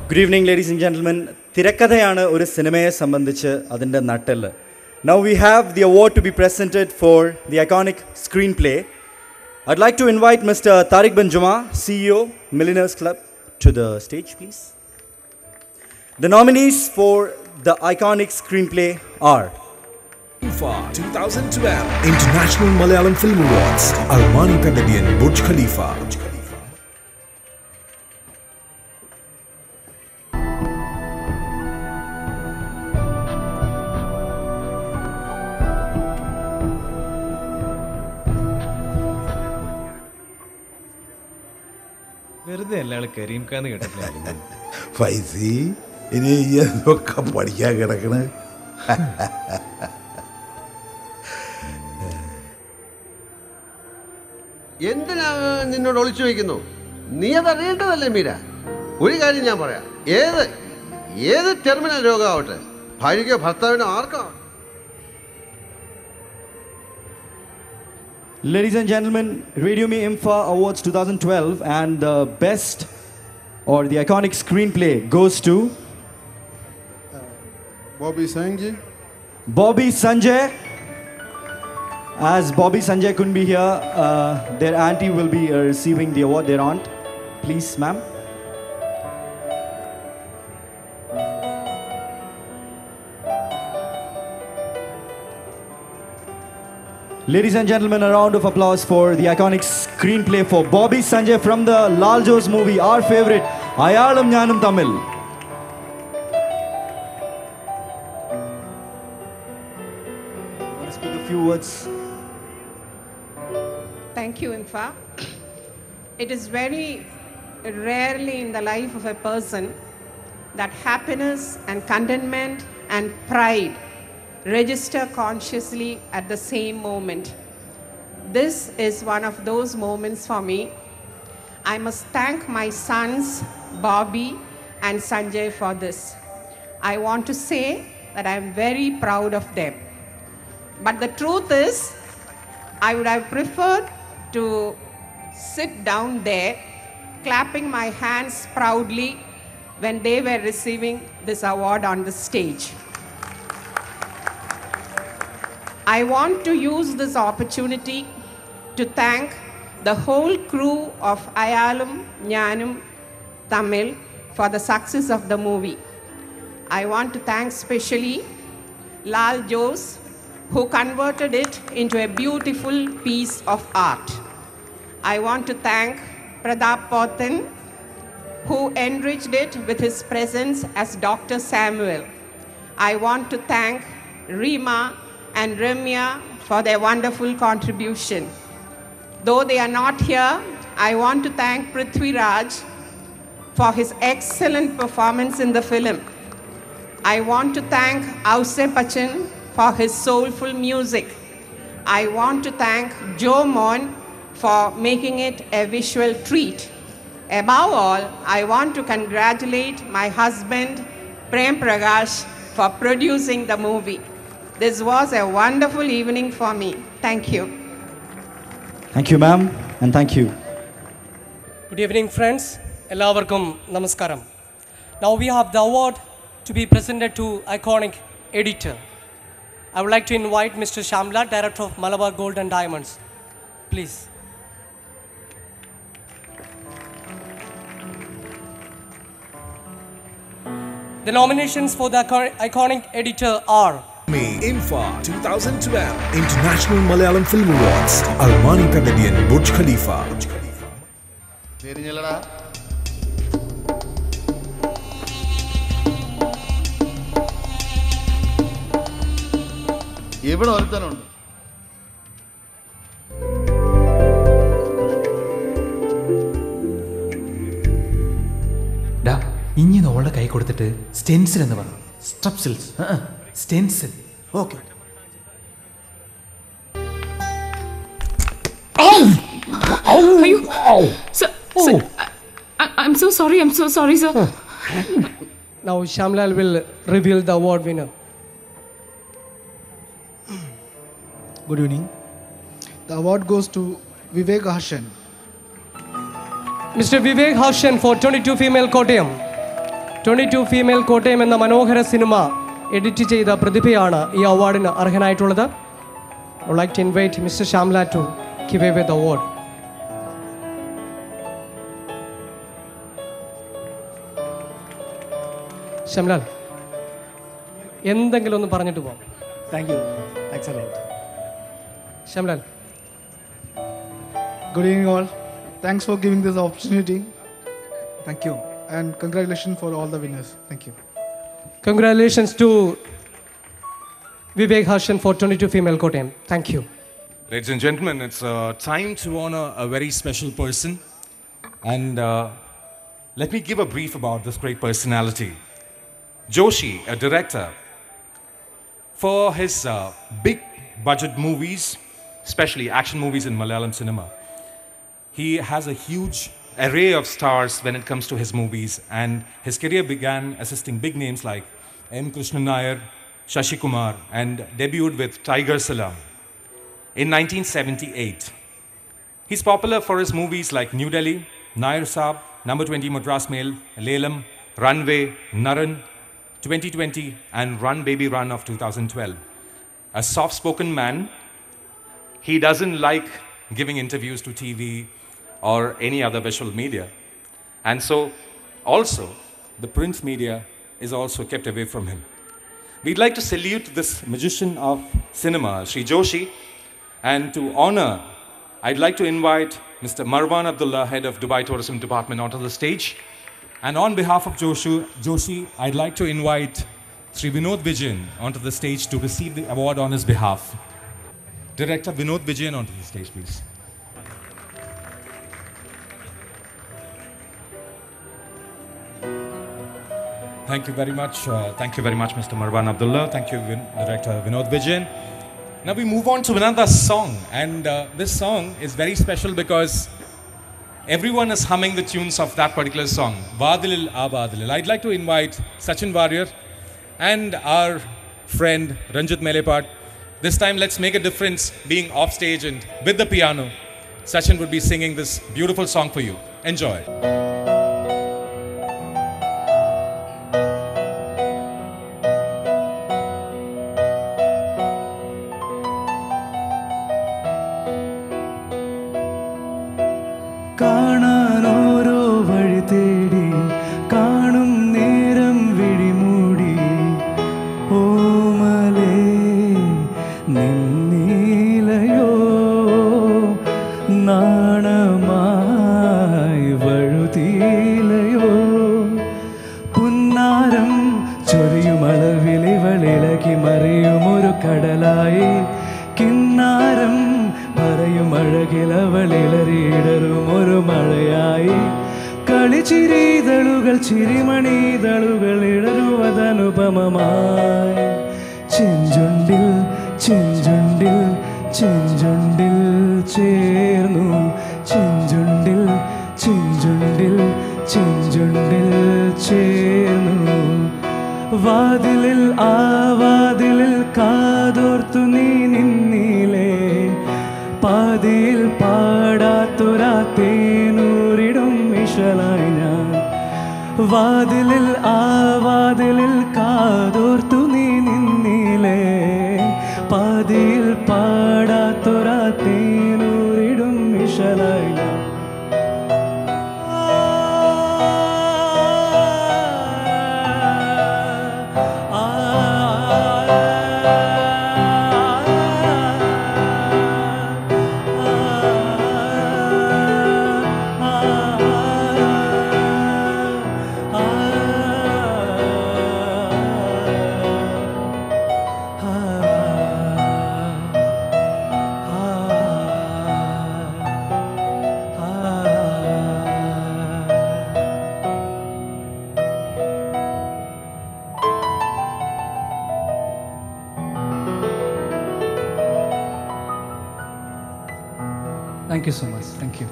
Good evening, ladies and gentlemen. തിരക്കഥയാണ് ഒരു സിനിമയെ സംബന്ധിച്ച് അതിൻ്റെ നട്ടെല്ല്. Now we have the award to be presented for the iconic screenplay. I'd like to invite Mr. Tariq bin Juma, CEO, Millionaires Club, to the stage, please. The nominees for the iconic screenplay are INFA 2012 International Malayalam Film Awards, Armani Pavilion, Burj Khalifa. വെറുതെ അല്ലാള് കരീം ഖാന്ന് കേട്ടിട്ടില്ല. ഫൈസി ഇനി ഇതൊക്കെ പഠിക്കാൻ കിടക്കണ. എന്തിനാ നിന്നോട് ഒളിച്ചു വയ്ക്കുന്നു? നീ അതറിയേണ്ടതല്ലേ മീര? ഒരു കാര്യം ഞാൻ പറയാം, ഏത് ടെർമിനൽ രോഗമാവട്ടെ, ഭാര്യയ്ക്കോ ഭർത്താവിനോ ആർക്കോ. Ladies and gentlemen, Radio Me IMFA Awards 2012 and the best or the iconic screenplay goes to Bobby Sanjay. Bobby Sanjay. As Bobby Sanjay couldn't be here, their auntie will be receiving the award, their aunt. Please, ma'am. Ladies and gentlemen, a round of applause for the iconic screenplay for Bobby Sanjay from the Lal Jos movie, our favorite, Ayalam Nyanam Tamil. Want to speak a few words? Thank you, Infa. It is very rarely in the life of a person that happiness and contentment and pride register consciously at the same moment. This is one of those moments for me. I must thank my sons, Bobby and Sanjay, for this. I want to say that I am very proud of them. But the truth is, I would have preferred to sit down there, clapping my hands proudly when they were receiving this award on the stage. I want to use this opportunity to thank the whole crew of Ayalam Nyanam Tamil for the success of the movie. I want to thank specially Lal Jos, who converted it into a beautiful piece of art. I want to thank Pradap Pothan, who enriched it with his presence as Dr. Samuel. I want to thank Rima and Ramya for their wonderful contribution. Though they are not here, I want to thank Prithvi Raj for his excellent performance in the film. I want to thank Ause Pachan for his soulful music. I want to thank Joe Mon for making it a visual treat. Above all, I want to congratulate my husband, Prem Prakash, for producing the movie. This was a wonderful evening for me. Thank you. Thank you, ma'am, and thank you. Good evening, friends. Ellavarkum namaskaram. Now we have the award to be presented to iconic editor. I would like to invite Mr. Shamla, director of Malabar Gold and Diamonds. Please. The nominations for the iconic editor are INFA 2012 International Malayalam Film Awards, Armani Pavilion, Burj Khalifa. ഇവിടെ ഒരുത്തനുണ്ട്. ഇങ്ങനെ ഓളുടെ കൈ കൊടുത്തിട്ട് stencil എന്ന് പറഞ്ഞു. Strepsils stencil. Okay. I'm so sorry, sir. now Shamlal will reveal the award winner. Good evening. The award goes to Vivek Harshan. Mr. Vivek Harshan for 22 Female Kottayam. 22 female Kottayam എന്ന മനോഹര cinema edit ചെയ്ത പ്രതിഭയാണ് ഈ അവാർഡിന് അർഹനായിട്ടുള്ളത്. I would like to invite Mr. Shamla to give away the award. Shamla, എന്തെങ്കിലും ഒന്ന് പറഞ്ഞിട്ട് പോകാം. Thank you. Thanks a lot. Shamla. Good evening, all. Thanks for giving this opportunity. Thank you. And congratulations for all the winners. Thank you. Congratulations to Vivek Harshan for 22 female Kottayam. Thank you. Ladies and gentlemen, it's time to honor a very special person. And let me give a brief about this great personality. Joshi, a director, for his big budget movies, especially action movies in Malayalam cinema, he has a huge array of stars when it comes to his movies, and his career began assisting big names like M. Krishnan Nair, Shashi Kumar, and debuted with Tiger Salam in 1978. He's popular for his movies like New Delhi, Nair Saab, Number 20 Madras Mail, Lelam, Runway, Naran, 2020, and Run Baby Run of 2012. A soft-spoken man, he doesn't like giving interviews to TV or any other visual media. And so, also, the print media is also kept away from him. We'd like to salute this magician of cinema, Sri Joshi, and to honor, I'd like to invite Mr. Marwan Abdullah, head of Dubai Tourism Department, onto the stage. And on behalf of Joshi, I'd like to invite Sri Vinod Vijayan onto the stage to receive the award on his behalf. Director Vinod Vijayan onto the stage, please. Thank you very much. Thank you very much, Mr. Marwan Abdullah. Thank you, Director Vinod Vijayan. Now we move on to another song, and this song is very special because everyone is humming the tunes of that particular song, Vadilil Aa Vadilil. I'd like to invite Sachin Warrior and our friend Ranjit Melepat. This time, let's make a difference being off stage and with the piano. Sachin would be singing this beautiful song for you. Enjoy. കാണാനോരോ വഴി തേടി കാണും നേരം വിഴിമൂടി ഓമലേ നിന്നീലയോ നാണമായി വഴുതീലയോ പുന്നാരം ചൊരിയുമളവിളിവളിളകി മറിയുമൊരു കടലായി കിന്നാരം പറയുമഴകിലവളിളറിയിടറും ഒരു മഴയായി കളിച്ചിരിതളുകൾ ചിരിമണിതളുകൾ ഇടറുവതനുപമമായി ചെഞ്ചുണ്ടിൽ ചെഞ്ചുണ്ടിൽ ചെഞ്ചുണ്ടിൽ ചേർന്നു ചെഞ്ചുണ്ടിൽ ചെഞ്ചുണ്ടിൽ ചെഞ്ചുണ്ടിൽ ചേർന്നു വാതിലിൽ ആ വാതിലിൽ കാതോർത്തു നീ നിന്നീലേ പാതിയിൽ പാടാത്തൊരാ തേനൂരിടും ഇശലായി ഞാൻ വാതിലിൽ ആ വാതിലിൽ കാതോർത്തു നീ നിന്നീലേ പാതിയിൽ പാടാത്തൊരാ തേനൂരിടും ഇശലായി ഞാൻ Thank you so much. Thank you.